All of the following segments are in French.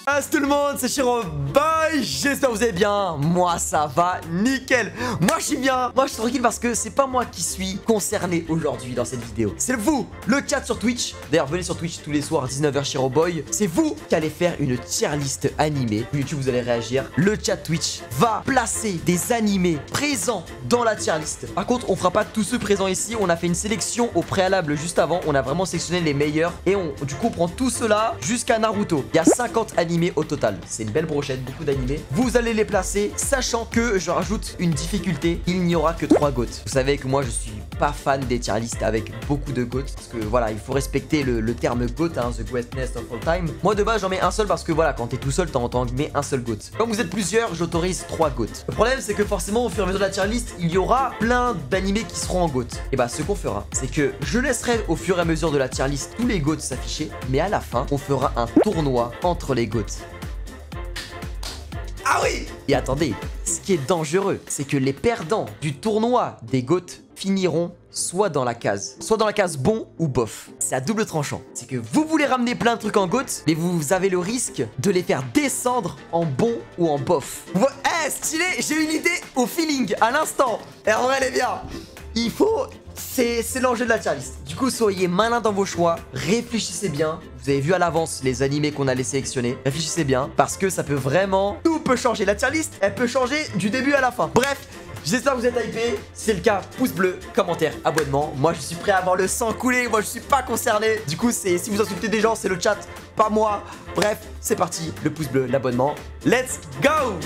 Salut tout le monde, c'est Shiro. Bye, j'espère que vous allez bien. Moi ça va nickel. Moi je suis bien. Moi je suis tranquille parce que c'est pas moi qui suis concerné aujourd'hui dans cette vidéo. C'est vous, le chat sur Twitch. D'ailleurs venez sur Twitch tous les soirs 19h Shiro Boy. C'est vous qui allez faire une tier list animée. YouTube vous allez réagir. Le chat Twitch va placer des animés présents dans la tier list. Par contre on fera pas tous ceux présents ici. On a fait une sélection au préalable juste avant. On a vraiment sélectionné les meilleurs. Et du coup on prend tout cela jusqu'à Naruto. Il y a 50 animés au total. C'est une belle brochette, beaucoup d'animés. Vous allez les placer, sachant que je rajoute une difficulté. Il n'y aura que 3 GOAT. Vous savez que moi je suis pas fan des tier lists avec beaucoup de GOAT. Parce que voilà, il faut respecter le terme GOAT, hein, the greatest of all time. Moi de base j'en mets un seul parce que voilà, quand t'es tout seul, t'en mets un seul GOAT. Comme vous êtes plusieurs, j'autorise 3 GOAT. Le problème c'est que forcément au fur et à mesure de la tier list, il y aura plein d'animés qui seront en GOAT. Et bah ce qu'on fera, c'est que je laisserai au fur et à mesure de la tier list tous les GOAT s'afficher. Mais à la fin, on fera un tournoi entre les GOAT. Ah oui! Et attendez, ce qui est dangereux, c'est que les perdants du tournoi des GOAT finiront soit dans la case bon ou bof. C'est à double tranchant. C'est que vous voulez ramener plein de trucs en GOAT, mais vous avez le risque de les faire descendre en bon ou en bof. Eh, stylé, j'ai une idée au feeling, à l'instant. Et en vrai, elle est bien. Il faut... C'est l'enjeu de la tier list. Du coup, soyez malin dans vos choix, réfléchissez bien. Vous avez vu à l'avance les animés qu'on allait sélectionner. Réfléchissez bien, parce que ça peut vraiment... Tout peut changer. La tier list, elle peut changer du début à la fin. Bref, j'espère que vous êtes hypés. Si c'est le cas, pouce bleu, commentaire, abonnement. Moi, je suis prêt à voir le sang couler. Moi, je suis pas concerné. Du coup, si vous insultez des gens, c'est le chat, pas moi. Bref, c'est parti. Le pouce bleu, l'abonnement. Let's go!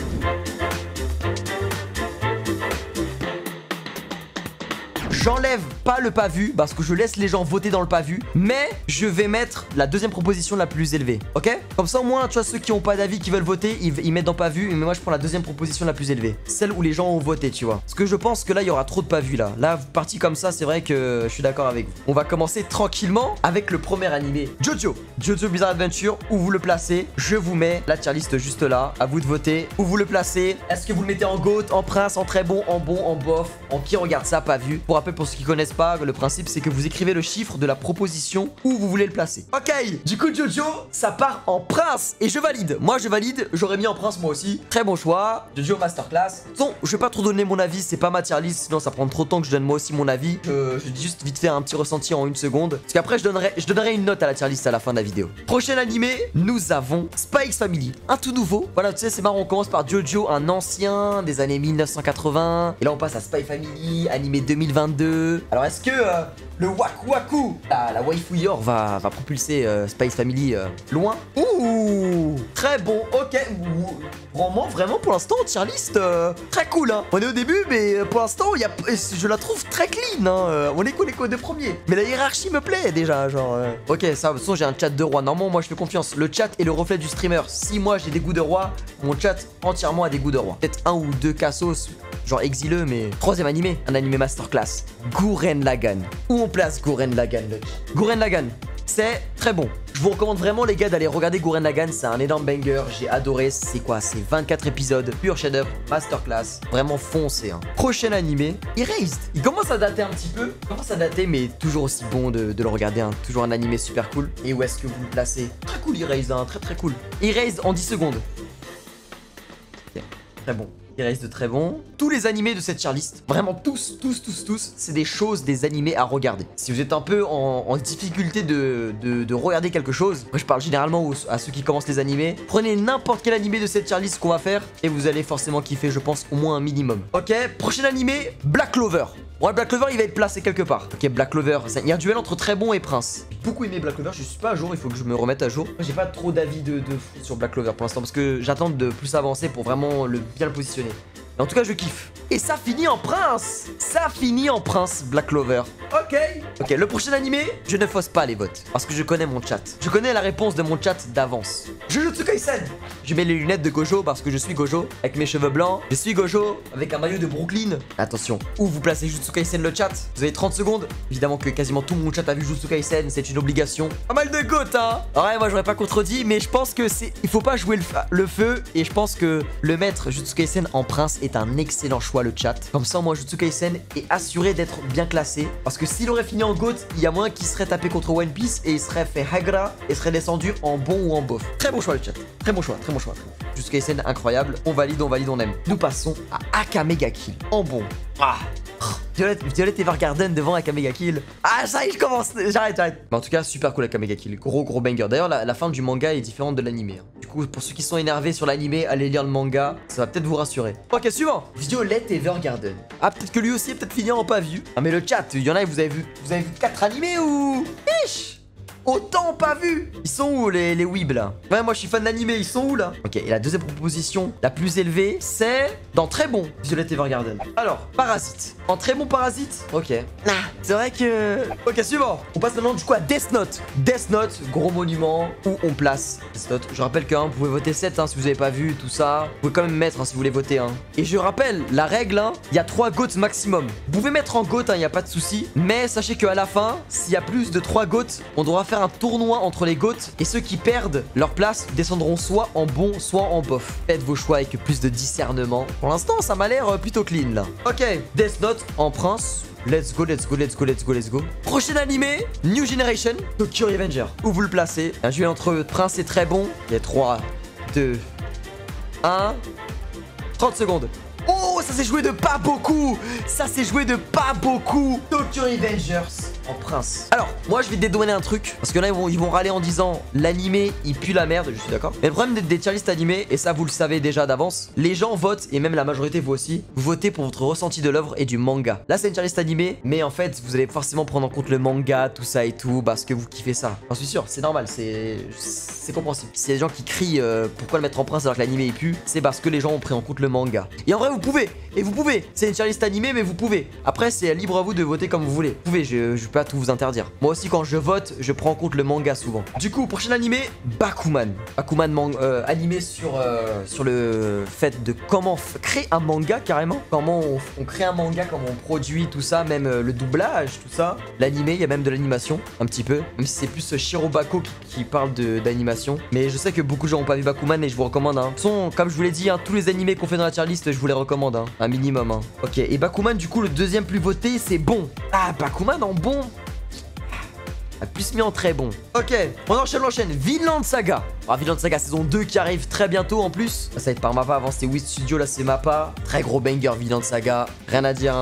J'enlève pas le pas vu parce que je laisse les gens voter dans le pas vu, mais je vais mettre la deuxième proposition la plus élevée, ok? Comme ça au moins, tu vois, ceux qui ont pas d'avis, qui veulent voter, ils mettent dans pas vu, mais moi je prends la deuxième proposition la plus élevée, celle où les gens ont voté, tu vois. Parce que je pense que là il y aura trop de pas vu là. Là, parti comme ça, c'est vrai que je suis d'accord avec vous. On va commencer tranquillement avec le premier animé, Jojo Bizarre Adventure. Où vous le placez? Je vous mets la tier list juste là, à vous de voter. Où vous le placez? Est-ce que vous le mettez en GOAT, en prince, en très bon, en bof, en qui regarde ça, pas vu? Pour rappel, pour ceux qui connaissent pas, le principe c'est que vous écrivez le chiffre de la proposition où vous voulez le placer. Ok, du coup Jojo, ça part en prince et je valide. Moi je valide, j'aurais mis en prince moi aussi. Très bon choix, Jojo masterclass. Non, je vais pas trop donner mon avis, c'est pas ma tier list, sinon ça prend trop de temps que je donne moi aussi mon avis. Je dis juste vite fait un petit ressenti en 1 seconde. Parce qu'après je donnerai une note à la tier list à la fin de la vidéo. Prochain animé, nous avons Spy X Family, un tout nouveau. Voilà, tu sais, c'est marrant, on commence par Jojo, un ancien des années 1980. Et là on passe à Spy Family, animé 2022. Alors est-ce que le Waku Waku, la waifu Yor va propulser Spy X Family loin? Ouh, très bon, ok. Vraiment pour l'instant tier list très cool, hein. On est au début mais pour l'instant je la trouve très clean, hein. On est cool les deux premiers. Mais la hiérarchie me plaît déjà, genre ok, ça, de toute façon j'ai un chat de roi. Normalement moi je fais confiance, le chat est le reflet du streamer. Si moi j'ai des goûts de roi, mon chat entièrement a des goûts de roi. Peut-être 1 ou 2 cassos, genre exileux, mais... Troisième animé, un animé masterclass, Gurren Lagann. Où on place Gurren Lagann, Gurren Lagann, c'est très bon. Je vous recommande vraiment les gars d'aller regarder Gurren Lagann, c'est un énorme banger, j'ai adoré. C'est quoi? C'est 24 épisodes, pur chef-d'œuvre, masterclass, vraiment foncé, hein. Prochain animé, Erased. Il commence à dater un petit peu, mais toujours aussi bon de le regarder, hein. Toujours un animé super cool. Et où est-ce que vous le placez? Très cool Erased, hein. Très cool. Erased en 10 secondes. Okay. Très bon. Il reste de très bon. Tous les animés de cette tier list, vraiment tous, c'est des choses, des animés à regarder. Si vous êtes un peu en difficulté de regarder quelque chose, moi je parle généralement à ceux qui commencent les animés, prenez n'importe quel animé de cette tier list qu'on va faire et vous allez forcément kiffer, je pense, au moins un minimum. Ok, prochain animé, Black Clover. Ouais, Black Clover, il va être placé quelque part. Ok, Black Clover, il y a un duel entre très bon et prince. J'ai beaucoup aimé Black Clover, je suis pas à jour, il faut que je me remette à jour. J'ai pas trop d'avis de fou sur Black Clover pour l'instant parce que j'attends de plus avancer pour vraiment bien le positionner. Mais en tout cas, je kiffe. Et ça finit en prince. Ça finit en prince, Black Clover. Ok, le prochain animé, je ne fausse pas les votes. Parce que je connais mon chat. Je connais la réponse de mon chat d'avance. Jujutsu Kaisen. Je mets les lunettes de Gojo parce que je suis Gojo. Avec mes cheveux blancs. Je suis Gojo avec un maillot de Brooklyn. Attention, où vous placez Jujutsu Kaisen le chat? Vous avez 30 secondes. Évidemment que quasiment tout mon chat a vu Jujutsu Kaisen. C'est une obligation. Pas mal de goût, hein. Ouais, moi j'aurais pas contredit. Mais je pense que il faut pas jouer le feu. Et je pense que le mettre Jujutsu Kaisen en prince est un excellent choix, le chat. Comme ça, moi, Jujutsu Kaisen est assuré d'être bien classé. Parce que s'il aurait fini en GOAT, il y a moins qu'il serait tapé contre One Piece et il serait fait Hagra et serait descendu en bon ou en bof. Très bon choix, le chat. Très bon choix, très bon choix. Jujutsu Kaisen, incroyable. On valide, on aime. Nous passons à Akamega Kill. En bon. Ah. Violet Evergarden devant Akamega Kill. Ah, ça y est, je commence. J'arrête. Mais en tout cas, super cool Akamega Kill. Gros banger. D'ailleurs, la fin du manga est différente de l'animé. Du coup, pour ceux qui sont énervés sur l'animé, allez lire le manga. Ça va peut-être vous rassurer. Ok, suivant. Violet Evergarden. Ah, peut-être que lui aussi est peut-être fini en pas vu. Ah, mais le chat, il y en a, vous avez vu 4 animés ou. Ish. Autant pas vu. Ils sont où les weebs là? Ouais, moi je suis fan d'animé, ils sont où là? Ok, et la deuxième proposition la plus élevée, c'est dans très bon Violet Evergarden. Alors, Parasite. En très bon Parasite? Ok. Ah, c'est vrai que... Ok, suivant. On passe maintenant du coup à Death Note. Death Note, gros monument. Où on place Death Note? Je rappelle que vous pouvez voter 7 si vous avez pas vu tout ça. Vous pouvez quand même mettre si vous voulez voter. Et je rappelle, la règle, il y a 3 GOATs maximum. Vous pouvez mettre en GOAT, il n'y a pas de souci. Mais sachez qu'à la fin, s'il y a plus de 3 GOATs, on devra faire un tournoi entre les GOATs. Et ceux qui perdent leur place descendront soit en bon, soit en bof. Faites vos choix avec plus de discernement. Pour l'instant, ça m'a l'air plutôt clean là. Ok, Death Note en prince. Let's go. Prochain animé, New Generation, Tokyo Revenger. Où vous le placez? Un jeu entre prince et très bon. Il y a 3, 2, 1. 30 secondes. Oh, ça s'est joué de pas beaucoup. Tokyo Revengers en prince. Alors, moi je vais dédouaner un truc. Parce que là, ils vont râler en disant l'animé, il pue la merde. Je suis d'accord. Mais le problème des tier list animés, et ça vous le savez déjà d'avance, les gens votent, et même la majorité vous aussi, vous votez pour votre ressenti de l'œuvre et du manga. Là, c'est une tier list animée, mais en fait, vous allez forcément prendre en compte le manga, tout ça et tout, parce que vous kiffez ça. J'en suis sûr, c'est normal, c'est compréhensible. S'il y a des gens qui crient pourquoi le mettre en prince alors que l'animé il pue, c'est parce que les gens ont pris en compte le manga. Et en vrai, vous pouvez. C'est une tier list animée, mais vous pouvez. Après, c'est libre à vous de voter comme vous voulez. Vous pouvez, je peux pas tout vous interdire. Moi aussi, quand je vote, je prends en compte le manga souvent. Du coup, prochain animé, Bakuman. Animé sur le fait de comment créer un manga carrément. Comment on crée un manga, comment on produit tout ça, même le doublage, tout ça. L'animé, il y a même de l'animation, un petit peu. Même si c'est plus Shirobako qui parle d'animation. Mais je sais que beaucoup de gens n'ont pas vu Bakuman et je vous recommande. De toute façon, comme je vous l'ai dit, tous les animés qu'on fait dans la tier list, je vous les recommande. Un minimum. Ok, et Bakuman, du coup, le deuxième plus voté, c'est bon. Ah, Bakuman en bon. A plus mis en très bon. Ok, on enchaîne. Vinland Saga. Alors, Vinland Saga saison 2 qui arrive très bientôt en plus. Ça va être par Mappa. Avant c'était Wii Studio, là c'est Mappa. Très gros banger Vinland Saga. Rien à dire,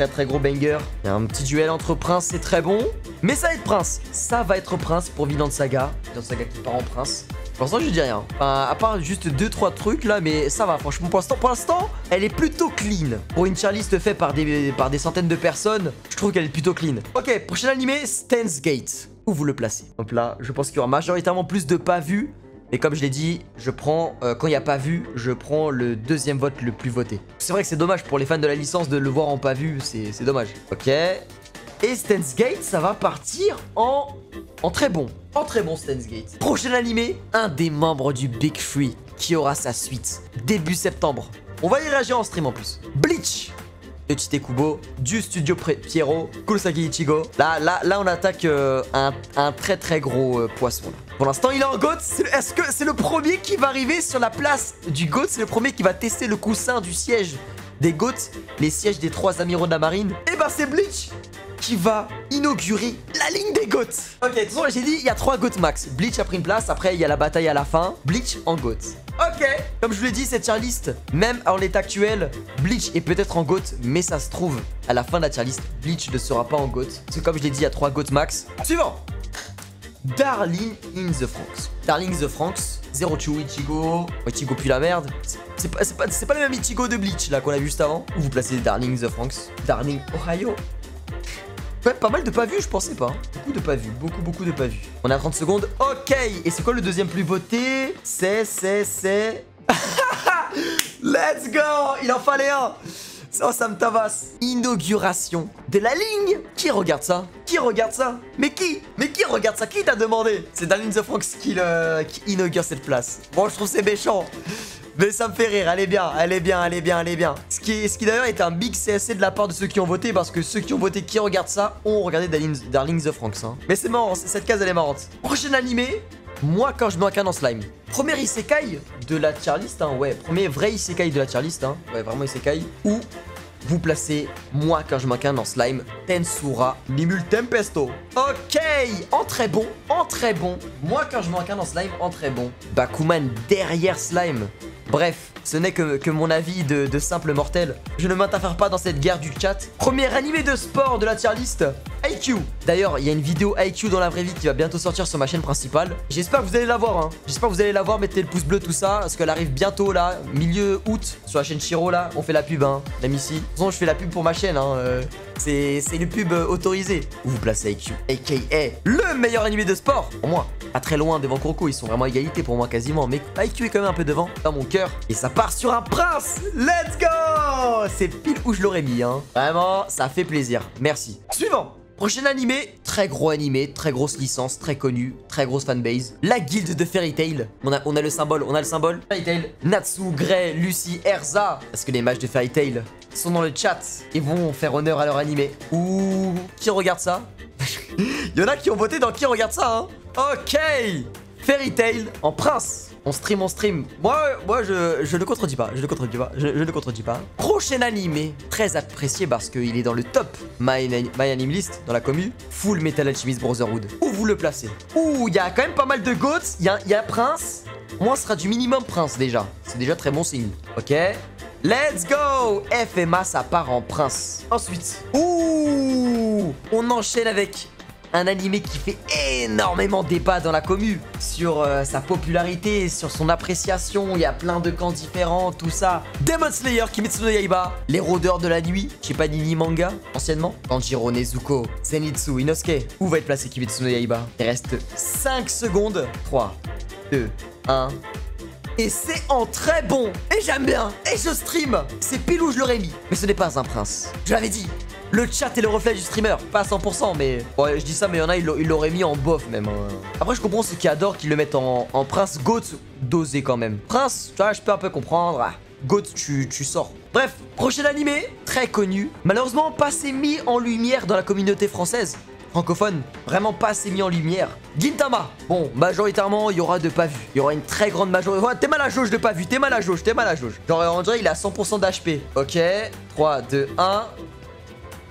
Très gros banger. Il y a un petit duel entre princes, c'est très bon. Mais ça va être prince. Ça va être prince pour Vinland Saga. Vinland Saga qui part en prince. Pour l'instant, je dis rien. Enfin, à part juste 2-3 trucs là, mais ça va, franchement. Pour l'instant, elle est plutôt clean. Pour une tier list faite par des centaines de personnes, je trouve qu'elle est plutôt clean. Ok, prochain animé, Steins Gate. Où vous le placez? Donc là, je pense qu'il y aura majoritairement plus de pas vus. Mais comme je l'ai dit, je prends, quand il n'y a pas vu, je prends le deuxième vote le plus voté. C'est vrai que c'est dommage pour les fans de la licence de le voir en pas vu, c'est dommage. Ok. Et Steins Gate, ça va partir en très bon. En très bon Steins Gate. Prochain animé, un des membres du Big Three qui aura sa suite début septembre. On va y réagir en stream en plus. Bleach de Tite Kubo, du studio Pierrot, Kurosaki Ichigo. Là, on attaque un très gros poisson. Là. Pour l'instant, il est en GOAT. Est-ce que c'est le premier qui va arriver sur la place du GOAT? C'est le premier qui va tester le coussin du siège des GOAT, les sièges des 3 amiraux de la marine. Et bah, c'est Bleach qui va inaugurer la ligne des GOAT. Ok, de toute façon, j'ai dit, il y a 3 GOAT max. Bleach a pris une place, après, il y a la bataille à la fin. Bleach en GOAT. Ok, comme je vous l'ai dit, cette tier list, même en l'état actuel, Bleach est peut-être en GOAT, mais ça se trouve, à la fin de la tier list, Bleach ne sera pas en GOAT. Parce que comme je l'ai dit, il y a 3 GOAT max. Suivant. Darling in the Franxx. Darling in the Franxx, Zero Two Ichigo. Ichigo pue la merde. C'est pas le même Ichigo de Bleach là qu'on a vu juste avant. Où vous placez Darling in the Franxx. Darling Ohio. Ouais, pas mal de pas vus, je pensais pas. Beaucoup de pas vus, beaucoup de pas vus. On est à 30 secondes. Ok, et c'est quoi le deuxième plus voté? C'est... Let's go. Il en fallait un. Oh, ça me tabasse. Inauguration de la ligne. Qui regarde ça? Mais qui regarde ça? Qui t'a demandé? C'est Darling the Franxx qui inaugure cette place. Bon, je trouve c'est méchant. Mais ça me fait rire, elle est bien. Ce qui d'ailleurs est un big CSC de la part de ceux qui ont voté, parce que ceux qui ont voté qui regardent ça ont regardé Darling the Franxx. Mais c'est marrant, cette case elle est marrante. Prochain animé, moi quand je mets un canon slime. Premier isekai de la tier list, hein, ouais, premier vrai isekai de la tier list, hein, ouais, vraiment isekai, où vous placez moi quand je manque un en slime, Tensura Nimul Tempesto. Ok, en très bon, en très bon. Moi quand je manque un en slime, en très bon. Bakuman derrière slime. Bref, ce n'est que mon avis de simple mortel. Je ne m'interfère pas dans cette guerre du chat. Premier animé de sport de la tier list, IQ. D'ailleurs, il y a une vidéo IQ dans la vraie vie qui va bientôt sortir sur ma chaîne principale. J'espère que vous allez la voir, hein. J'espère que vous allez la voir, mettez le pouce bleu, tout ça, parce qu'elle arrive bientôt là, milieu août, sur la chaîne Shiro là. On fait la pub, hein, même ici. De toute façon, je fais la pub pour ma chaîne, hein. C'est une pub autorisée. Où vous placez IQ, aka le meilleur animé de sport. Pour moi, pas très loin devant Kuroko, ils sont vraiment à égalité pour moi quasiment. Mais IQ est quand même un peu devant, dans mon cœur. Et ça part sur un prince. Let's go. C'est pile où je l'aurais mis, hein. Vraiment, ça fait plaisir. Merci. Suivant. Prochain animé, très gros animé, très grosse licence, très connu, très grosse fanbase. La guilde de Fairy Tail. On a le symbole, Fairy Tail. Natsu, Grey, Lucy, Erza. Parce que les mages de Fairy Tail sont dans le chat et vont faire honneur à leur animé. Ouh, qui regarde ça? Il y en a qui ont voté dans qui regarde ça, hein. Ok, Fairy Tail en prince. On stream. Moi, je ne contredis pas. Je ne contredis pas. Prochain animé, très apprécié parce qu'il est dans le top My Anime List, dans la commu. Full Metal Alchemist Brotherhood. Où vous le placez? Ouh, il y a quand même pas mal de goats. Il y a Prince. Moi, ce sera du minimum Prince déjà. C'est déjà très bon signe. Ok. Let's go. FMA, ça part en Prince. Ensuite, ouh, on enchaîne avec un animé qui fait énormément débat dans la commu sur sa popularité, sur son appréciation. Il y a plein de camps différents, tout ça. Demon Slayer, Kimetsu no Yaiba, les rôdeurs de la nuit. Je sais pas, Nini Manga, anciennement. Tanjiro, Nezuko, Zenitsu, Inosuke. Où va être placé Kimetsu no Yaiba? Il reste 5 secondes. 3, 2, 1. Et c'est en très bon. Et j'aime bien. Et je stream. C'est pile où je l'aurais mis. Mais ce n'est pas un prince. Je l'avais dit. Le chat est le reflet du streamer, pas à 100%, mais... Ouais, je dis ça, mais il y en a, ils l'auraient mis en bof, même. Après, je comprends ceux qui adorent qu'ils le mettent en prince. Goat, dosé, quand même. Prince, tu vois, je peux un peu comprendre. Ah, Goat, tu sors. Bref, prochain animé, très connu. Malheureusement, pas assez mis en lumière dans la communauté française. Francophone, vraiment pas assez mis en lumière. Gintama. Bon, majoritairement, il y aura de pas vus. Il y aura une très grande majorité. Ouais, t'es mal à jauge de pas vus, t'es mal à jauge. Genre, on dirait il a 100% d'HP. Ok, 3, 2, 1...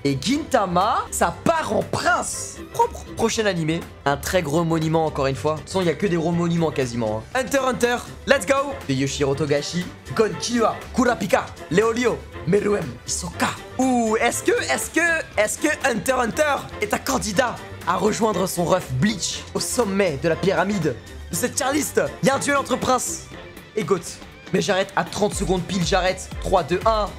Et Gintama, ça part en prince. Propre. Prochain animé, un très gros monument encore une fois. De toute façon, il n'y a que des gros monuments quasiment. Hein. Hunter x Hunter, let's go. De Yoshiro Togashi, Gon Killua, Kurapika, Leolio, Meruem, Hisoka. Ouh, est-ce que Hunter x Hunter est un candidat à rejoindre son ref Bleach au sommet de la pyramide de cette tier list? Il y a un duel entre prince et Goat. Mais j'arrête à 30 secondes pile, j'arrête. 3, 2, 1...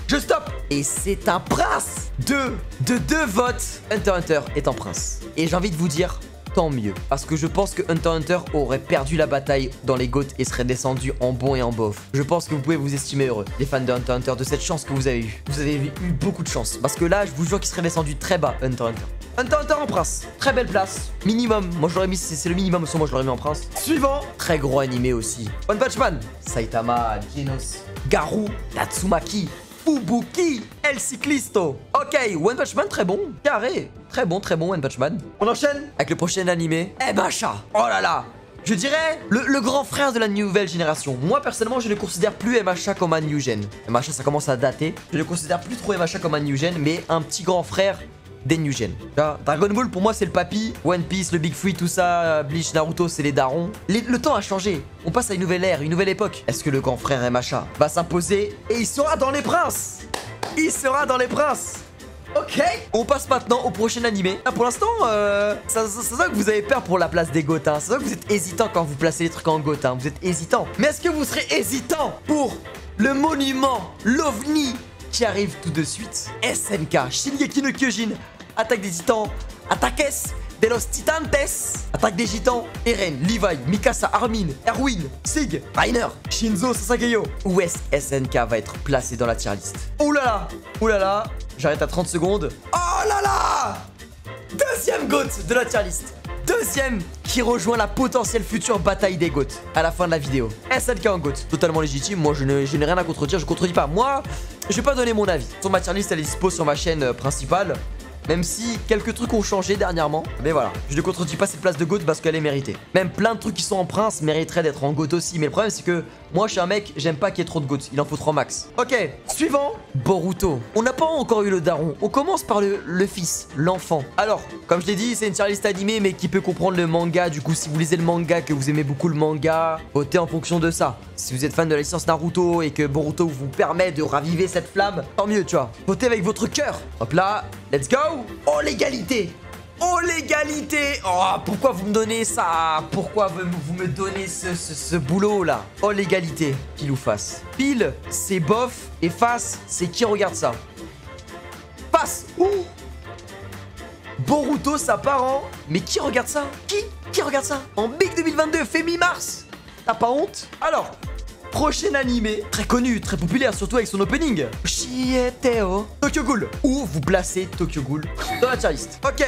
Je stoppe. Et c'est un prince. De 2 votes, Hunter x Hunter est en prince. Et j'ai envie de vous dire, tant mieux. Parce que je pense que Hunter x Hunter aurait perdu la bataille dans les GOAT et serait descendu en bon et en bof. Je pense que vous pouvez vous estimer heureux, les fans de Hunter x Hunter, de cette chance que vous avez eue. Vous avez eu beaucoup de chance. Parce que là, je vous jure qu'il serait descendu très bas, Hunter x Hunter. Hunter x Hunter en prince. Très belle place. Minimum. Moi, je l'aurais mis, c'est le minimum. Moi, je l'aurais mis en prince. Suivant. Très gros animé aussi. One Punch Man. Saitama, Genos, Garou, Tatsumaki, Fubuki, El Ciclisto. Ok, One Punch Man, très bon. Carré. Très bon One Punch Man. On enchaîne avec le prochain animé. Emacha. Oh là là. Je dirais le grand frère de la nouvelle génération. Moi, personnellement, je ne considère plus Emacha comme un new gen. Emacha, ça commence à dater. Je ne considère plus trop Emacha comme un new gen, mais un petit grand frère des new gen. Dragon Ball, pour moi, c'est le papy. One Piece, le Big Free, tout ça, Bleach, Naruto, c'est les darons. Le temps a changé. On passe à une nouvelle ère, une nouvelle époque. Est-ce que le grand frère Emacha va s'imposer et il sera dans les princes? Il sera dans les princes. Ok. On passe maintenant au prochain animé. Ah, pour l'instant, ça se voit que vous avez peur pour la place des GOAT. Hein. Ça se voit que vous êtes hésitant quand vous placez les trucs en GOAT. Hein. Vous êtes hésitant. Mais est-ce que vous serez hésitant pour le monument, l'OVNI qui arrive tout de suite? SNK, Shingeki no Kyojin, Attaque des Titans, Attaques de los Titantes, Attaque des Gitans, Eren, Levi, Mikasa, Armin, Erwin, Sig, Rainer, Shinzo, Sasageyo. Où est-ce SNK va être placé dans la tier list? Ouh là là, j'arrête à 30 secondes. Oh là là, deuxième GOAT de la tier list. Deuxième qui rejoint la potentielle future bataille des GOAT à la fin de la vidéo. SNK en GOAT, totalement légitime. Moi, je n'ai rien à contredire, je contredis pas. Moi, je vais pas donner mon avis. Sur ma tier list, elle est dispo sur ma chaîne principale. Même si quelques trucs ont changé dernièrement. Mais voilà, je ne contredis pas cette place de GOAT parce qu'elle est méritée. Même plein de trucs qui sont en prince mériteraient d'être en GOAT aussi. Mais le problème c'est que moi je suis un mec, j'aime pas qu'il y ait trop de GOAT. Il en faut 3 max. Ok, suivant, Boruto. On n'a pas encore eu le daron. On commence par le fils, l'enfant. Alors, comme je l'ai dit, c'est une tier list animée mais qui peut comprendre le manga. Du coup, si vous lisez le manga, que vous aimez beaucoup le manga, votez en fonction de ça. Si vous êtes fan de la licence Naruto et que Boruto vous permet de raviver cette flamme, tant mieux, tu vois. Votez avec votre cœur. Hop là, let's go. Oh, l'égalité. Oh, l'égalité. Oh, pourquoi vous me donnez ça? Pourquoi vous me donnez ce boulot là? Oh, l'égalité. Pile ou face? Pile, c'est bof. Et face, c'est qui regarde ça? Face. Ouh. Boruto, ça part en... Mais qui regarde ça? Qui regarde ça? En Big 2022, fait mi-mars. T'as pas honte? Alors, prochain animé, très connu, très populaire, surtout avec son opening. Shieteo. Tokyo Ghoul. Où vous placez Tokyo Ghoul dans la tier list? Ok.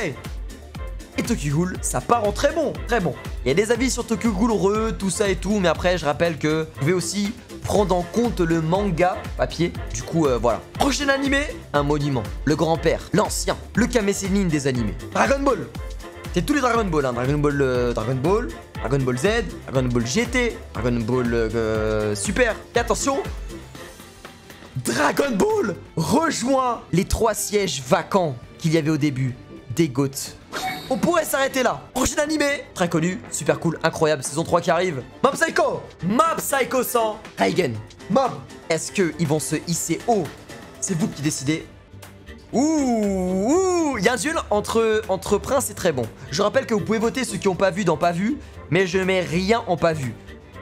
Et Tokyo Ghoul, ça part en très bon, très bon. Il y a des avis sur Tokyo Ghoul, tout ça et tout, mais après, je rappelle que vous pouvez aussi prendre en compte le manga papier. Du coup, voilà. Prochain animé, un monument. Le grand-père, l'ancien, le Kame Sennin des animés. Dragon Ball. C'est tous les Dragon Ball, hein. Dragon Ball, Dragon Ball Z, Dragon Ball GT, Dragon Ball Super. Et attention, Dragon Ball rejoint les 3 sièges vacants qu'il y avait au début des GOAT. On pourrait s'arrêter là. Prochain animé, très connu, super cool, incroyable, saison 3 qui arrive. Mob Psycho. Mob Psycho 100. Reigen. Mob. Est-ce qu'ils vont se hisser haut? C'est vous qui décidez. Ouh, il y a un duel entre Prince et très bon. Je rappelle que vous pouvez voter ceux qui n'ont pas vu dans pas vu, mais je mets rien en pas vu.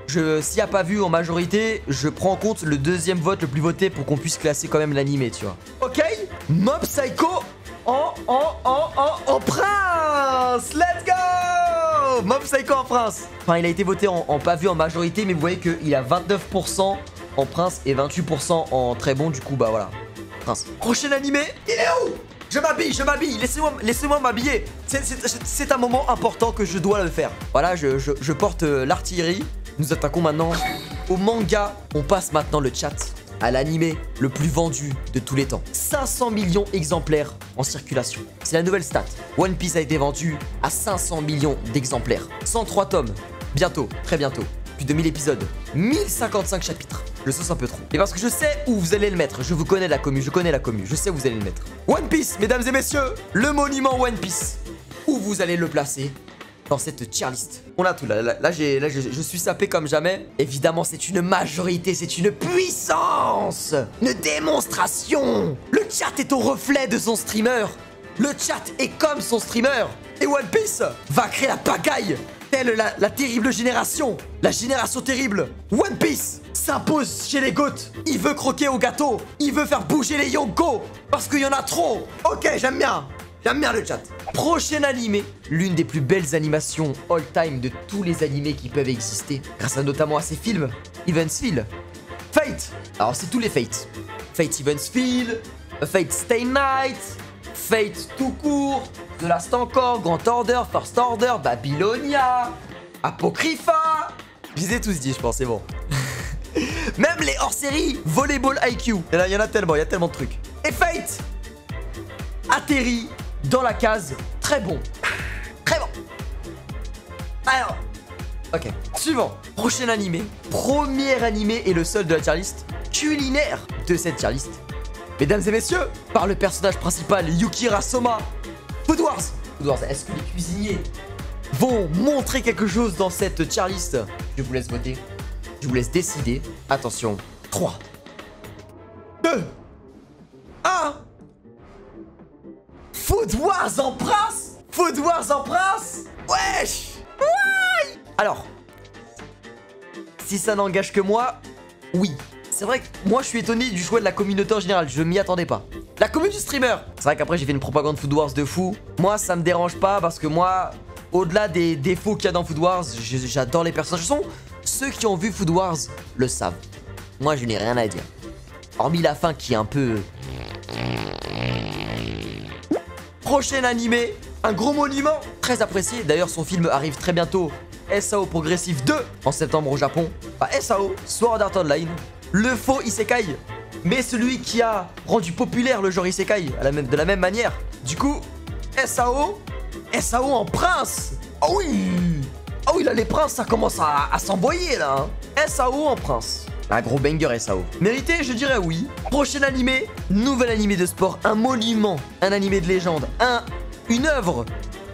S'il n'y a pas vu en majorité, je prends en compte le deuxième vote le plus voté pour qu'on puisse classer quand même l'animé, tu vois. Ok, Mob Psycho en Prince. Let's go. Mob Psycho en Prince. Enfin, il a été voté en pas vu en majorité, mais vous voyez qu'il a 29% en Prince et 28% en très bon, du coup, bah voilà. Prince. Prochain animé, il est où? Je m'habille, laissez-moi m'habiller. C'est un moment important que je dois le faire. Voilà, je porte l'artillerie. Nous attaquons maintenant au manga. On passe maintenant le chat à l'animé le plus vendu de tous les temps. 500 millions d'exemplaires en circulation. C'est la nouvelle stat. One Piece a été vendu à 500 millions d'exemplaires. 103 tomes. Bientôt, très bientôt. Plus de 1000 épisodes. 1055 chapitres. Je le sauce un peu trop. Et parce que je sais où vous allez le mettre. Je vous connais la commu, je sais où vous allez le mettre. One Piece, mesdames et messieurs, le monument One Piece. Où vous allez le placer dans cette tier list? On a tout là. Là, je suis sapé comme jamais. Évidemment, c'est une majorité, c'est une puissance, une démonstration. Le chat est au reflet de son streamer. Le chat est comme son streamer. Et One Piece va créer la pagaille. Telle la terrible génération. La génération terrible. One Piece s'impose chez les GOAT. Il veut croquer au gâteau. Il veut faire bouger les Yonko. Parce qu'il y en a trop. Ok, j'aime bien. J'aime bien le chat. Prochain animé, l'une des plus belles animations all-time de tous les animés qui peuvent exister, grâce notamment à ses films, Evansville. Fate. Alors c'est tous les Fates. Fate Evansville, Fate Stay Night, Fate tout court, The Last Encore, Grand Order, First Order, Babylonia, Apocrypha. Je les ai tous dit, je pense, c'est bon. Même les hors-séries Volleyball IQ. Il y en a tellement, il y a tellement de trucs. Et Fate atterrit dans la case très bon. Très bon. Alors, ok. Suivant. Prochain animé. Premier animé et le seul de la tier list culinaire de cette tier list. Mesdames et messieurs, par le personnage principal Yukira Soma. Food Wars. Est-ce que les cuisiniers vont montrer quelque chose dans cette tier list? Je vous laisse voter. Je vous laisse décider. Attention. 3, 2, 1. Food Wars en Prince. Food Wars en Prince. Wesh. Ouais. Alors, si ça n'engage que moi, oui. C'est vrai que moi je suis étonné du choix de la communauté en général. Je m'y attendais pas. La communauté du streamer. C'est vrai qu'après j'ai fait une propagande Food Wars de fou. Moi ça me dérange pas parce que moi, au-delà des défauts qu'il y a dans Food Wars, j'adore les personnages. Ceux qui ont vu Food Wars le savent. Moi je n'ai rien à dire. Hormis la fin qui est un peu... Prochain animé, un gros monument, très apprécié. D'ailleurs son film arrive très bientôt. SAO Progressive 2 en septembre au Japon. SAO, Sword Art Online. Le faux Isekai, mais celui qui a rendu populaire le genre Isekai de la même manière. Du coup, SAO. SAO en prince. Ah oui. Ah oui, là, les princes, ça commence à s'envoyer, là. Hein. SAO en prince. Un gros banger SAO. Mérité, je dirais oui. Prochain animé, nouvel animé de sport, un monument, un animé de légende, une œuvre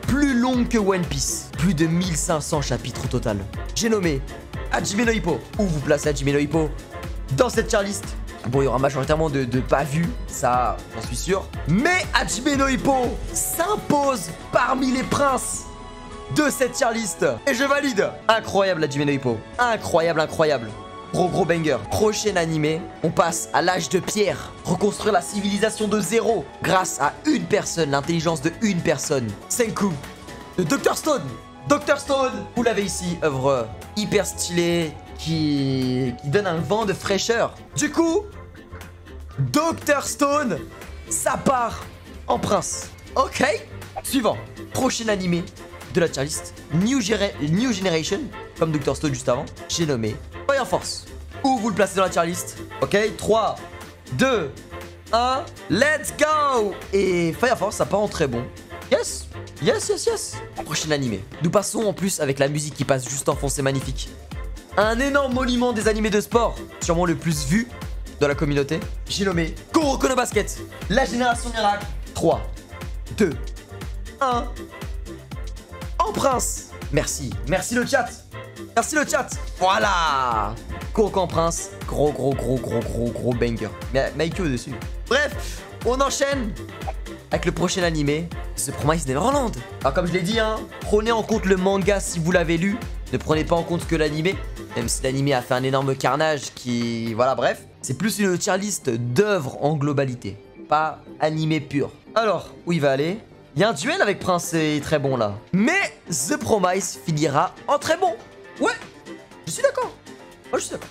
plus longue que One Piece. Plus de 1500 chapitres au total. J'ai nommé Hajime no Ippo. Où vous placez Hajime no Ippo dans cette tier list? Bon, il y aura majoritairement de pas vus, ça, j'en suis sûr. Mais Hajime no Ippo s'impose parmi les princes de cette tier list. Et je valide. Incroyable Hajime no Ippo. Incroyable, incroyable. Gros banger. Prochain animé, on passe à l'âge de pierre. Reconstruire la civilisation de zéro grâce à une personne, l'intelligence de une personne. Senku de Dr. Stone. Dr. Stone, vous l'avez ici, œuvre hyper stylée qui donne un vent de fraîcheur. Du coup, Dr. Stone, ça part en prince. Ok. Suivant. Prochain animé de la tier list. New Generation, comme Dr. Stone juste avant. J'ai nommé Fire Force. Où vous le placez dans la tier list? Ok, 3, 2, 1, let's go. Et Fire Force, ça part en très bon. Yes. Prochain animé. Nous passons en plus avec la musique qui passe juste en fond, c'est magnifique. Un énorme monument des animés de sport, sûrement le plus vu dans la communauté. J'ai nommé Kuroko no Basket, la génération miracle. 3, 2, 1. En prince. Merci le chat. Merci le chat. Voilà. Kuroko en prince. Gros banger. Mais Maikyo dessus. Bref, on enchaîne avec le prochain animé, The Promised Neverland. Alors comme je l'ai dit, hein, prenez en compte le manga si vous l'avez lu. Ne prenez pas en compte que l'animé. Même si l'animé a fait un énorme carnage qui... Voilà, bref. C'est plus une tier list d'œuvres en globalité. Pas animé pur. Alors, où il va aller? Il y a un duel avec Prince et très bon là. Mais The Promise finira en très bon. Ouais, je suis d'accord. Moi, je suis d'accord.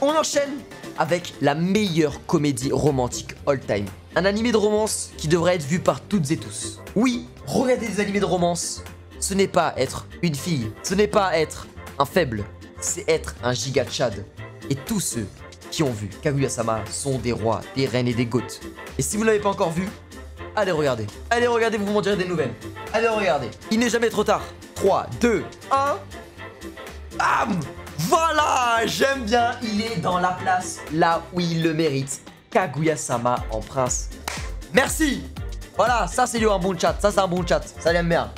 On enchaîne avec la meilleure comédie romantique all time. Un animé de romance qui devrait être vu par toutes et tous. Oui, regarder des animés de romance, ce n'est pas être une fille, ce n'est pas être un faible, c'est être un giga Chad. Et tous ceux qui ont vu Kaguya-sama sont des rois, des reines et des goats. Et si vous ne l'avez pas encore vu, allez regarder. Allez regarder, vous m'en direz des nouvelles. Allez regarder. Il n'est jamais trop tard. 3, 2, 1. Bam! Voilà, j'aime bien. Il est dans la place là où il le mérite. Kaguya-sama en prince. Merci. Voilà, ça c'est un bon chat. Ça c'est un bon chat. Ça j'aime bien.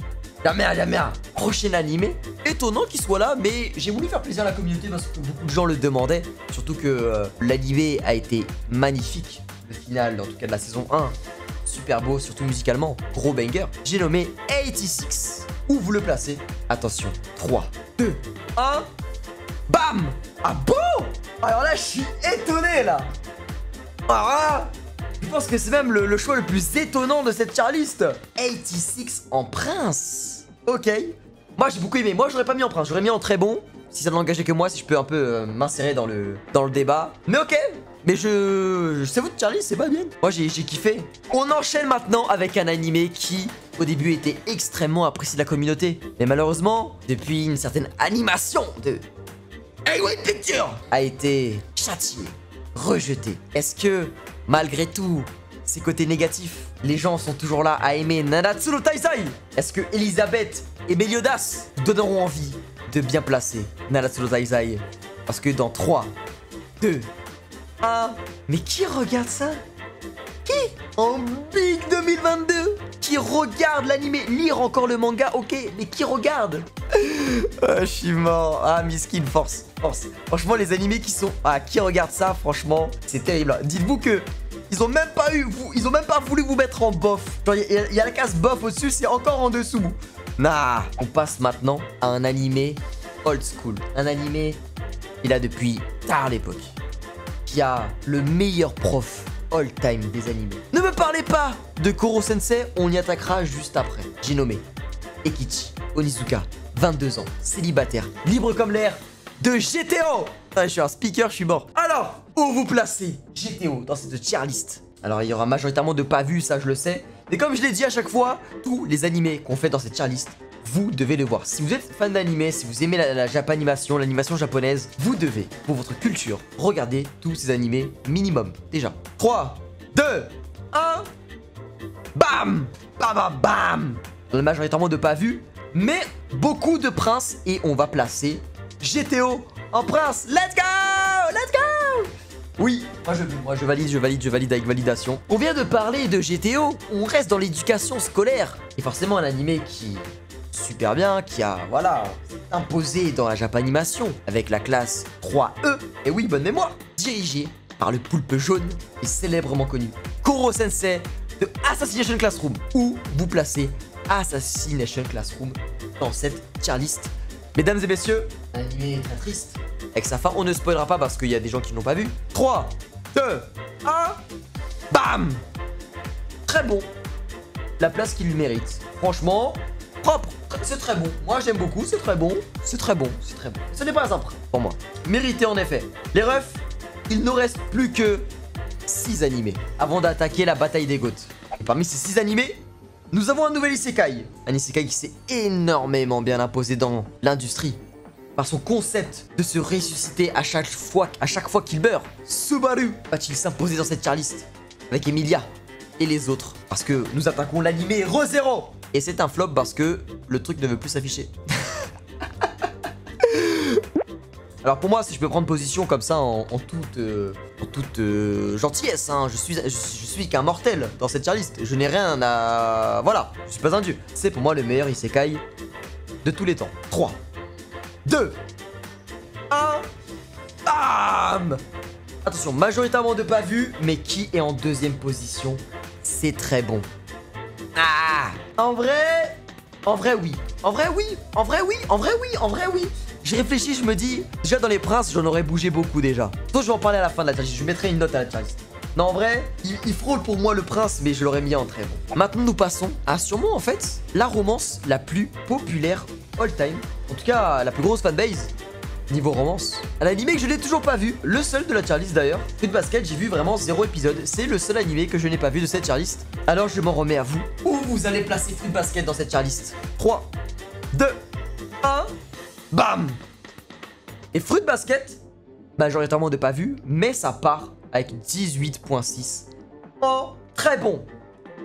J'aime bien. Prochain animé. Étonnant qu'il soit là, mais j'ai voulu faire plaisir à la communauté parce que beaucoup de gens le demandaient. Surtout que l'animé a été magnifique. Le final, en tout cas de la saison 1. Super beau, surtout musicalement. Gros banger. J'ai nommé 86. Où vous le placez? Attention. 3, 2, 1. Bam! Ah bon? Alors là, je suis étonné là. Ah, je pense que c'est même le choix le plus étonnant de cette tier list. 86 en prince. Ok. Moi, j'ai beaucoup aimé. Moi, j'aurais pas mis en prince. J'aurais mis en très bon. Si ça ne l'engageait que moi, si je peux un peu m'insérer dans le débat. Mais ok. Mais c'est votre tier list, c'est pas bien. Moi, j'ai kiffé. On enchaîne maintenant avec un animé qui, au début, était extrêmement apprécié de la communauté. Mais malheureusement, depuis une certaine animation de A-1 Picture a été châtié, rejeté. Est-ce que, malgré tout, ces côtés négatifs, les gens sont toujours là à aimer Nanatsu no Taizai? Est-ce que Elisabeth et Meliodas donneront envie de bien placer Nanatsu no Taizai? Parce que dans 3, 2, 1... Mais qui regarde ça? Qui? En Big 2022? Qui regarde l'animé? Lire encore le manga, ok, mais qui regarde? Je suis mort. Ah, miskin, force. Franchement, les animés qui sont... Ah, qui regarde ça, franchement, c'est terrible. Dites-vous que ils ont même pas voulu vous mettre en bof. Genre, il y a la case bof au-dessus, c'est encore en dessous. Nah. On passe maintenant à un animé old school. Un animé qu'il a depuis tard l'époque. Qui a le meilleur prof all time des animés. Ne me parlez pas de Koro Sensei, on y attaquera juste après. J'ai nommé Ekichi Onizuka, 22 ans, célibataire, libre comme l'air, de GTO. Ah, je suis un speaker, je suis mort. Alors, où vous placez GTO dans cette tier list? Alors, il y aura majoritairement de pas vus, ça je le sais. Mais comme je l'ai dit à chaque fois, tous les animés qu'on fait dans cette tier list, vous devez le voir. Si vous êtes fan d'animé, si vous aimez la japanimation, l'animation japonaise, vous devez, pour votre culture, regarder tous ces animés minimum. Déjà. 3, 2, 1. Bam. Bam, bam, bam. On a majoritairement de pas vus, mais beaucoup de princes. Et on va placer GTO en prince. Let's go. Let's go. Oui, moi je valide avec validation. On vient de parler de GTO, on reste dans l'éducation scolaire. Et forcément un animé qui est super bien, qui a, voilà, imposé dans la Japanimation avec la classe 3E. Et oui, bonne mémoire. Dirigé par le poulpe jaune et célèbrement connu Koro Sensei de Assassination Classroom. Où vous placez Assassination Classroom dans cette tier list. Mesdames et messieurs, un animé très triste. Avec sa fin, on ne spoilera pas parce qu'il y a des gens qui ne l'ont pas vu. 3, 2, 1, bam. Très bon. La place qu'il mérite. Franchement, propre. C'est très bon. Moi, j'aime beaucoup. C'est très bon. C'est très bon. C'est très bon. Ce n'est pas un prêt pour moi. Mérité en effet. Les refs, il nous reste plus que 6 animés avant d'attaquer la bataille des GOAT. Et parmi ces 6 animés, nous avons un nouvel isekai. Un isekai qui s'est énormément bien imposé dans l'industrie. Par son concept de se ressusciter à chaque fois qu'il meurt. Subaru va-t-il s'imposer dans cette tier list avec Emilia et les autres? Parce que nous attaquons l'animé Re:Zero. Et c'est un flop parce que le truc ne veut plus s'afficher. Alors pour moi, si je peux prendre position comme ça en toute gentillesse, hein, je suis qu'un mortel dans cette tier list. Je n'ai rien à... Voilà, je suis pas un dieu. C'est pour moi le meilleur isekai de tous les temps. 3, 2, 1, bam. Attention, majoritairement de pas vu, mais qui est en deuxième position? C'est très bon. Ah, en vrai oui. En vrai oui. J'ai réfléchi, je me dis, déjà dans les princes, j'en aurais bougé beaucoup déjà. Donc je vais en parler à la fin de la tier list. Je mettrai une note à la tier list. Non, en vrai, il frôle pour moi le prince, mais je l'aurais mis en très bon. Maintenant, nous passons à sûrement, en fait, la romance la plus populaire all time. En tout cas, la plus grosse fanbase niveau romance. Un animé que je n'ai toujours pas vu, le seul de la tier list d'ailleurs. Fruits Basket, j'ai vu vraiment 0 épisode. C'est le seul animé que je n'ai pas vu de cette tier list. Alors je m'en remets à vous. Où vous allez placer Fruits Basket dans cette tier list? 3, 2, 1, bam. Et Fruits Basket, majoritairement de pas vu, mais ça part avec 18.6. Oh, très bon.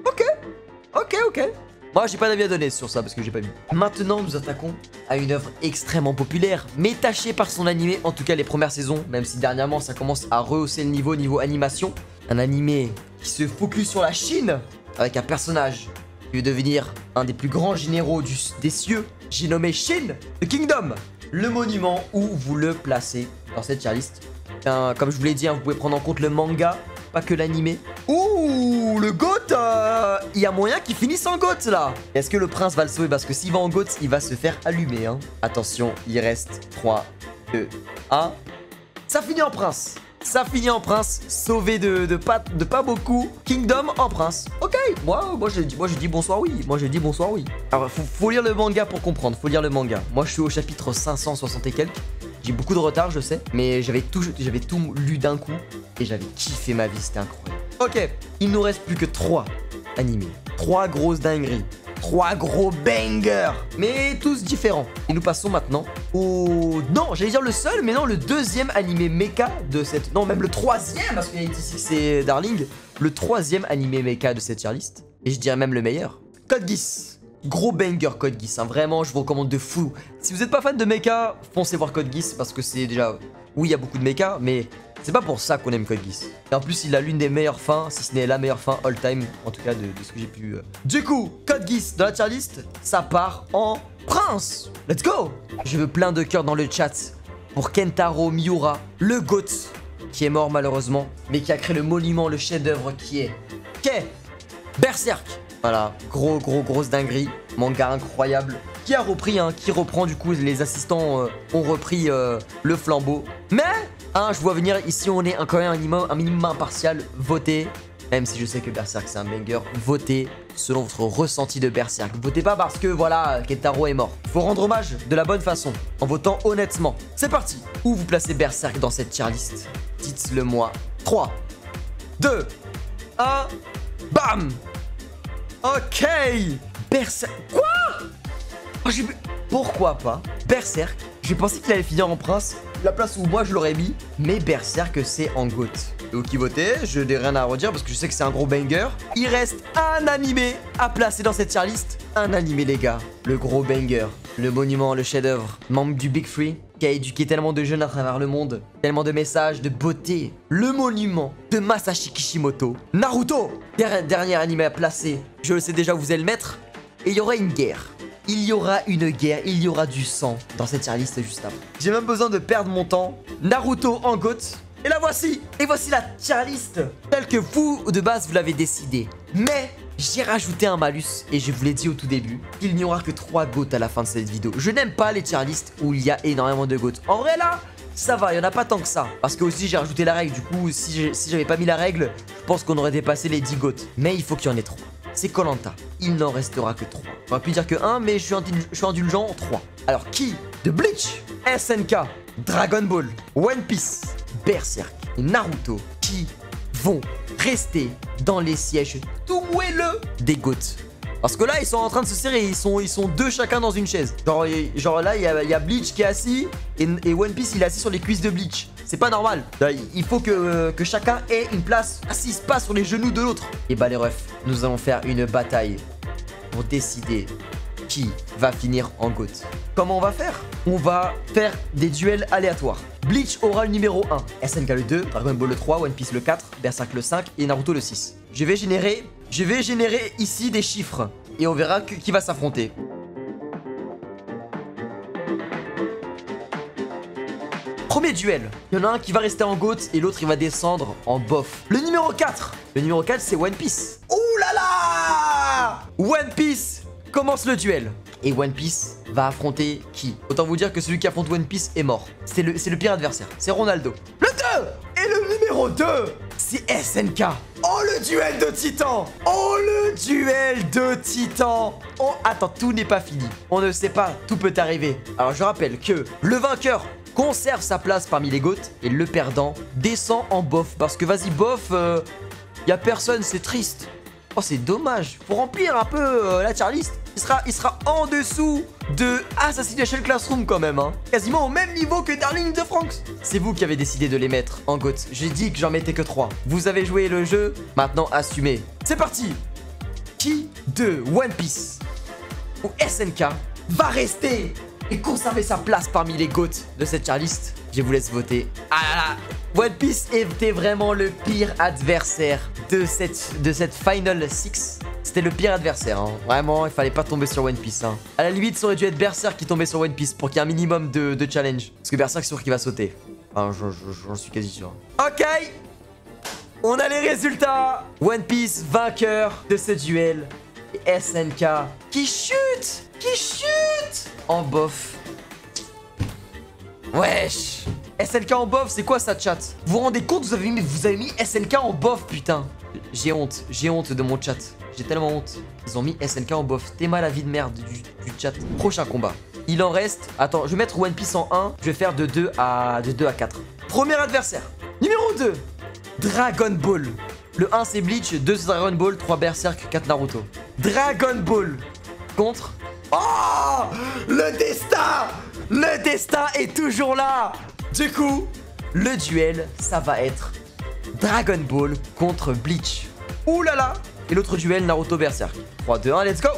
Ok. Moi, j'ai pas d'avis à donner sur ça parce que j'ai pas vu. Maintenant, nous attaquons à une œuvre extrêmement populaire, mais tachée par son animé, en tout cas les premières saisons, même si dernièrement ça commence à rehausser le niveau animation. Un animé qui se focus sur la Chine, avec un personnage qui veut devenir un des plus grands généraux des cieux. J'ai nommé Shin, The Kingdom. Le monument où vous le placez dans cette tier list. Comme je vous l'ai dit, hein, vous pouvez prendre en compte le manga, pas que l'animé. Ouh, le GOAT, il y a moyen qu'il finisse en GOAT là. Est-ce que le prince va le sauver? Parce que s'il va en GOAT, il va se faire allumer. Hein. Attention, il reste 3, 2, 1. Ça finit en prince. Sauvé de pas beaucoup. Kingdom en prince. Ok, moi je dis bonsoir oui. Alors, faut lire le manga pour comprendre. Moi, je suis au chapitre 560 et quelques. J'ai beaucoup de retard, je sais. Mais j'avais tout lu d'un coup. Et j'avais kiffé ma vie, c'était incroyable. Ok, il nous reste plus que 3 animés. 3 grosses dingueries. 3 gros bangers, mais tous différents. Et nous passons maintenant au... Non, j'allais dire le seul, mais non, le deuxième animé mecha de cette... Non, même le troisième, parce qu'il y a 86 et Darling. Le troisième animé mecha de cette tier list. Et je dirais même le meilleur. Code Geass. Gros banger Code Geass, hein. Vraiment, je vous recommande de fou. Si vous n'êtes pas fan de mecha, foncez voir Code Geass, parce que c'est déjà... Oui, il y a beaucoup de mecha, mais... C'est pas pour ça qu'on aime Code Geass. Et en plus, il a l'une des meilleures fins, si ce n'est la meilleure fin all time, en tout cas de ce que j'ai pu... Du coup, Code Geass dans la tier list, ça part en prince. Let's go. Je veux plein de cœurs dans le chat pour Kentaro Miura, le GOAT, qui est mort malheureusement, mais qui a créé le monument, le chef-d'œuvre qui est... Berserk. Voilà, grosse dinguerie, manga incroyable. Qui a repris, hein, qui reprend du coup, les assistants ont repris le flambeau. Mais... je vois venir, ici on est quand même un minimum impartial, votez, même si je sais que Berserk c'est un banger, votez selon votre ressenti de Berserk. Votez pas parce que voilà, Kentaro est mort. Faut rendre hommage de la bonne façon, en votant honnêtement. C'est parti. Où vous placez Berserk dans cette tier list? Dites-le moi. 3, 2, 1, bam. Ok. Berserk... Quoi? Pourquoi pas? Berserk, j'ai pensé qu'il allait finir en prince, la place où moi je l'aurais mis, mais Berserk c'est en GOAT. ou qui votez, je n'ai rien à redire parce que je sais que c'est un gros banger. Il reste un animé à placer dans cette tier list. Un animé, les gars. Le gros banger. Le monument, le chef-d'œuvre. Membre du Big Three qui a éduqué tellement de jeunes à travers le monde. Tellement de messages, de beauté. Le monument de Masashi Kishimoto. Naruto. Dernier animé à placer. Je le sais déjà où vous allez le mettre. Et il y aura une guerre. Il y aura une guerre, il y aura du sang dans cette tier list juste après. J'ai même besoin de perdre mon temps. Naruto en GOAT. Et la voici. Et voici la tier list telle que vous, de base, vous l'avez décidé. Mais j'ai rajouté un malus et je vous l'ai dit au tout début. Il n'y aura que 3 GOAT à la fin de cette vidéo. Je n'aime pas les tier list où il y a énormément de GOAT. En vrai là, ça va, il n'y en a pas tant que ça. Parce que aussi j'ai rajouté la règle. Du coup, si j'avais pas mis la règle, je pense qu'on aurait dépassé les 10 GOAT. Mais il faut qu'il y en ait 3. C'est Koh-Lanta. Il n'en restera que 3. J'aurais pu dire que 1, mais je suis indulgent en 3. Alors, qui de Bleach, SNK, Dragon Ball, One Piece, Berserk et Naruto qui vont rester dans les sièges tout moelleux des GOAT? Parce que là, ils sont en train de se serrer. Ils sont 2 chacun dans une chaise. Genre là, il y a Bleach qui est assis et One Piece, il est assis sur les cuisses de Bleach. C'est pas normal. Il faut que chacun ait une place assise, pas sur les genoux de l'autre. Et bah les refs, nous allons faire une bataille pour décider qui va finir en GOAT. Comment on va faire? On va faire des duels aléatoires. Bleach aura le numéro 1, SNK le 2, Dragon Ball le 3, One Piece le 4, Berserk le 5 et Naruto le 6. Je vais générer ici des chiffres et on verra qui va s'affronter. Premier duel, il y en a un qui va rester en GOAT et l'autre il va descendre en bof. Le numéro 4, c'est One Piece. Ouh là là! One Piece commence le duel. Et One Piece va affronter qui? Autant vous dire que celui qui affronte One Piece est mort. C'est le pire adversaire, c'est Ronaldo. Le 2! Et le numéro 2, c'est SNK. Oh le duel de titans! Oh le duel de titans! Oh, attends, tout n'est pas fini. On ne sait pas, tout peut arriver. Alors je rappelle que le vainqueur conserve sa place parmi les GOAT et le perdant descend en bof. Parce que vas-y bof, y a personne, c'est triste. Oh c'est dommage, faut remplir un peu la tier list. Il sera en dessous de Assassination Classroom quand même hein. Quasiment au même niveau que Darling de Franks. C'est vous qui avez décidé de les mettre en GOAT. J'ai dit que j'en mettais que 3. Vous avez joué le jeu, maintenant assumez. C'est parti. Qui de One Piece ou SNK va rester et conserver sa place parmi les GOAT de cette tier list? Je vous laisse voter. Ah là là, One Piece était vraiment le pire adversaire de cette Final 6. C'était le pire adversaire, hein. Vraiment, il fallait pas tomber sur One Piece. Hein. À la limite, ça aurait dû être Berserk qui tombait sur One Piece pour qu'il y ait un minimum de challenge. Parce que Berserk, c'est sûr qu'il va sauter. Enfin, j'en suis quasi sûr. Ok, on a les résultats. One Piece, vainqueur de ce duel. Et SNK qui chute en bof. Wesh. SNK en bof, c'est quoi ça, chat? Vous vous rendez compte, vous avez mis SNK en bof, putain. J'ai honte de mon chat. J'ai tellement honte. Ils ont mis SNK en bof. T'es mal la vie de merde du chat. Prochain combat. Il en reste... Attends, je vais mettre One Piece en 1. Je vais faire de 2 à 4. Premier adversaire. Numéro 2. Dragon Ball. Le 1 c'est Bleach, 2 c'est Dragon Ball, 3 Berserk, 4 Naruto. Dragon Ball contre... Oh! Le destin! Le destin est toujours là! Du coup, le duel, ça va être Dragon Ball contre Bleach. Ouh là là! Et l'autre duel, Naruto Berserk. 3, 2, 1, let's go!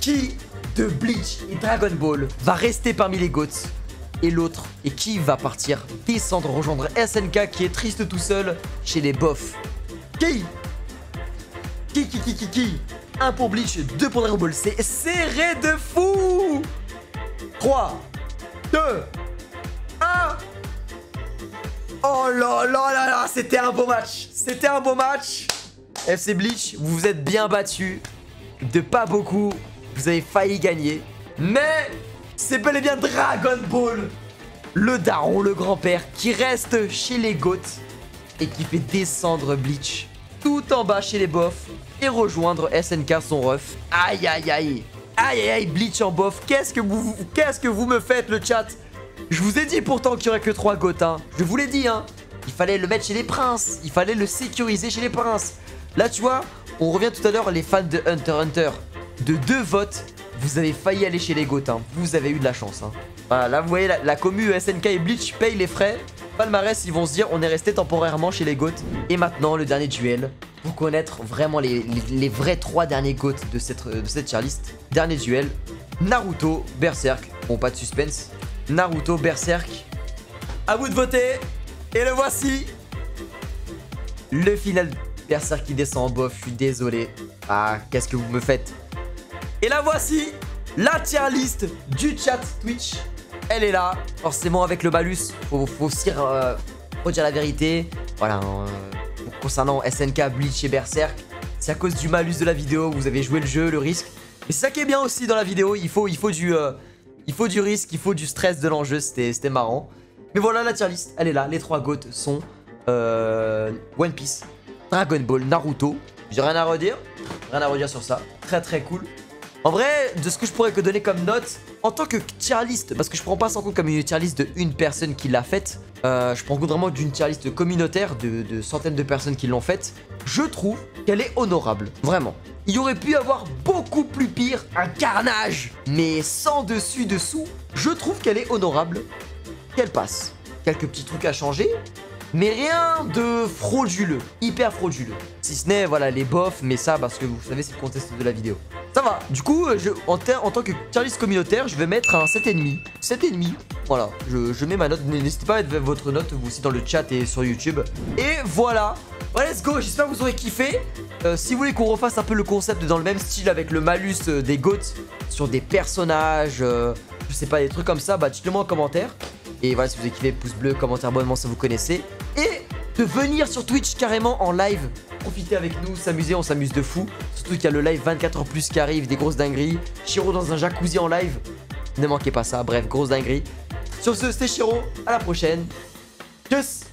Qui de Bleach et Dragon Ball va rester parmi les GOAT? Et l'autre, et qui va partir descendre rejoindre SNK qui est triste tout seul chez les bofs? Qui? 1 pour Bleach, 2 pour Dragon Ball. C'est serré de fou! 3, 2, 1. Oh là là là là, c'était un beau match. C'était un beau match. FC Bleach, vous vous êtes bien battu. De pas beaucoup. Vous avez failli gagner. Mais c'est bel et bien Dragon Ball, le daron, le grand-père, qui reste chez les GOAT et qui fait descendre Bleach tout en bas chez les bofs et rejoindre SNK, son ref. Aïe aïe aïe. Aïe aïe aïe, Bleach en bof. Qu'est-ce que vous me faites, le chat? Je vous ai dit pourtant qu'il n'y aurait que 3 GOAT, hein. Je vous l'ai dit, hein. Il fallait le mettre chez les princes. Il fallait le sécuriser chez les princes. Là, tu vois, on revient tout à l'heure, les fans de Hunter x Hunter. De 2 votes, vous avez failli aller chez les GOAT, hein. Vous avez eu de la chance, hein. Voilà, là, vous voyez, la commu SNK et Bleach payent les frais. palmarès, ils vont se dire on est resté temporairement chez les GOAT. Et maintenant, le dernier duel. Pour connaître vraiment les vrais 3 derniers GOAT de cette tier list. Dernier duel. Naruto, Berserk. Bon, pas de suspense. Naruto, Berserk. À vous de voter. Et le voici. Le final. Berserk qui descend en bof. Je suis désolé. Ah, qu'est-ce que vous me faites? Et la voici. La tier list du chat Twitch. Elle est là. Forcément, avec le malus. Faut aussi dire la vérité. Voilà. Concernant SNK, Bleach et Berserk. C'est à cause du malus de la vidéo. Vous avez joué le jeu, le risque. Et c'est ça qui est bien aussi dans la vidéo. Il faut du risque, il faut du stress de l'enjeu. C'était marrant. Mais voilà, la tier list, elle est là. Les 3 GOAT sont One Piece, Dragon Ball, Naruto. J'ai rien à redire. Rien à redire sur ça. Très très cool. En vrai, de ce que je pourrais que donner comme note, en tant que tier list, parce que je prends pas ça en compte comme une tier list de une personne qui l'a faite, je prends compte vraiment d'une tier list communautaire de centaines de personnes qui l'ont faite. Je trouve qu'elle est honorable, vraiment. Il y aurait pu y avoir beaucoup plus pire, un carnage, mais sans dessus-dessous. Je trouve qu'elle est honorable, qu'elle passe. Quelques petits trucs à changer, mais rien de frauduleux, hyper frauduleux. Si ce n'est, voilà, les bofs, mais ça, parce que vous savez, c'est le contexte de la vidéo. Ça va, du coup, en tant que tier list communautaire, je vais mettre un 7,5. 7,5, voilà, je mets ma note. N'hésitez pas à mettre votre note, vous aussi, dans le chat et sur YouTube. Et voilà. Ouais, let's go, j'espère que vous aurez kiffé. Si vous voulez qu'on refasse un peu le concept dans le même style avec le malus des GOAT sur des personnages, je sais pas, des trucs comme ça, bah dites-le moi en commentaire. Et voilà, si vous avez kiffé, pouce bleu, commentaire, abonnement, ça vous connaissez. Et de venir sur Twitch carrément en live, profiter avec nous, s'amuser, on s'amuse de fou. Surtout qu'il y a le live 24h+ qui arrive, des grosses dingueries. Shiro dans un jacuzzi en live, ne manquez pas ça, bref, grosse dinguerie. Sur ce, c'était Shiro, à la prochaine. Tchuss.